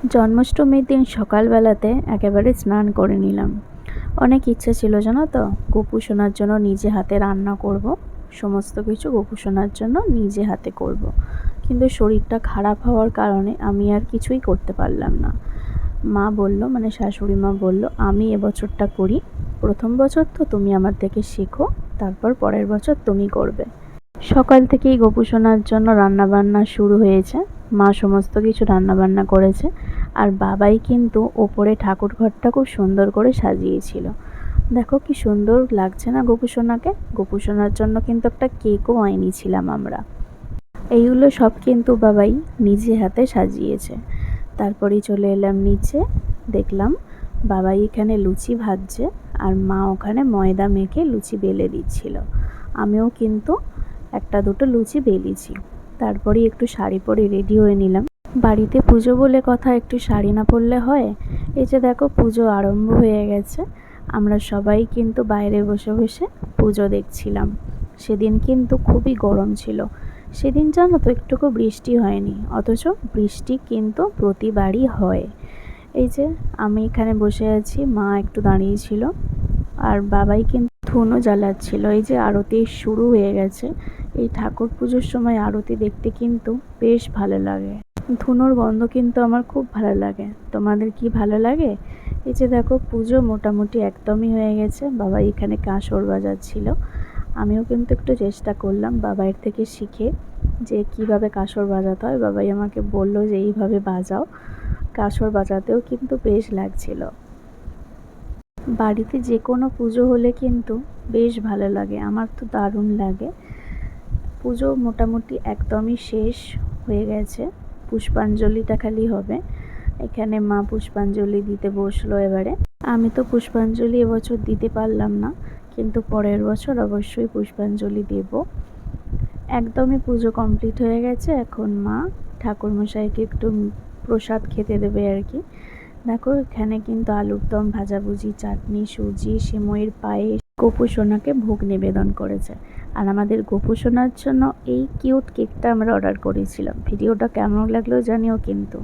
জন্মাষ্টমীর দিন সকালবেলাতে একেবারে স্নান করে নিলাম। অনেক ইচ্ছে ছিল জানো তো, গোপু সোনার জন্য নিজে হাতে রান্না করব, সমস্ত কিছু গোপু সোনার জন্য নিজে হাতে করব। কিন্তু শরীরটা খারাপ হওয়ার কারণে আমি আর কিছুই করতে পারলাম না। মা বলল, মানে শাশুড়ি মা বলল, আমি এবছরটা করি, প্রথম বছর তো তুমি আমার থেকে শেখো, তারপর পরের বছর তুমি করবে। সকাল থেকেই গোপু সোনার জন্য রান্নাবান্না শুরু হয়েছে। মা সমস্ত কিছু রান্নাবান্না করেছে, আর বাবাই কিন্তু ওপরে ঠাকুর ঘরটা খুব সুন্দর করে সাজিয়েছিল। দেখো কি সুন্দর লাগছে না গোপু সোনাকে। গোপু সোনার জন্য কিন্তু একটা কেকও আনিয়েছিলাম আমরা। এইগুলো সব কিন্তু বাবাই নিজে হাতে সাজিয়েছে। তারপরেই চলে এলাম নিচে, দেখলাম বাবাই এখানে লুচি ভাজছে, আর মা ওখানে ময়দা মেখে লুচি বেলে দিচ্ছিল। আমিও কিন্তু একটা দুটো লুচি বেলিছি। তারপরে একটু শাড়ি পরে রেডি হয়ে নিলাম। বাড়িতে পুজো বলে কথা, একটু শাড়ি না পরলে হয়? এই যে দেখো পুজো আরম্ভ হয়ে গেছে। আমরা সবাই কিন্তু বাইরে বসে বসে পুজো দেখছিলাম। সেদিন কিন্তু খুবই গরম ছিল। সেদিন জানো তো একটুকু বৃষ্টি হয়নি, অথচ বৃষ্টি কিন্তু প্রতিবারই হয়। এই যে আমি এখানে বসে আছি, মা একটু দাঁড়িয়েছিল, আর বাবাই কিন্তু ধুনো জ্বালাচ্ছিল। এই যে আরতি শুরু হয়ে গেছে। এই ঠাকুর পুজোর সময় আরতি দেখতে কিন্তু বেশ ভালো লাগে। ধুনোর গন্ধ কিন্তু আমার খুব ভালো লাগে। তোমাদের কি ভালো লাগে? এই যে দেখো পুজো মোটামুটি একদমই হয়ে গেছে। বাবা এখানে কাঁসর বাজাচ্ছিল। আমিও কিন্তু একটু চেষ্টা করলাম বাবাইয়ের থেকে শিখে যে কিভাবে কাঁসর বাজাতে হয়। বাবাই আমাকে বলল যে এইভাবে বাজাও। কাঁসর বাজাতেও কিন্তু বেশ লাগছিল। বাড়িতে যে কোনো পুজো হলে কিন্তু বেশ ভালো লাগে, আমার তো দারুণ লাগে। পুজো মোটামুটি একদমই শেষ হয়ে গেছে, পুষ্পাঞ্জলিটা খালি হবে। এখানে মা পুষ্পাঞ্জলি দিতে বসলো এবারে। আমি তো পুষ্পাঞ্জলি এবছর দিতে পারলাম না, কিন্তু পরের বছর অবশ্যই পুষ্পাঞ্জলি দেব। একদমই পুজো কমপ্লিট হয়ে গেছে। এখন মা ঠাকুরমশাইকে একটু প্রসাদ খেতে দেবে আর কি। দেখো এখানে কিন্তু আলুর দম, ভাজাভুজি, চাটনি, সুজি, সিমইয়ের পায়েস গোপু সোনাকে ভোগ নিবেদন করেছে। আর আমাদের গোপু সোনার জন্য এই কিউট কেকটা আমরা অর্ডার করেছিলাম। ভিডিওটা কেমন লাগলো জানিও কিন্তু।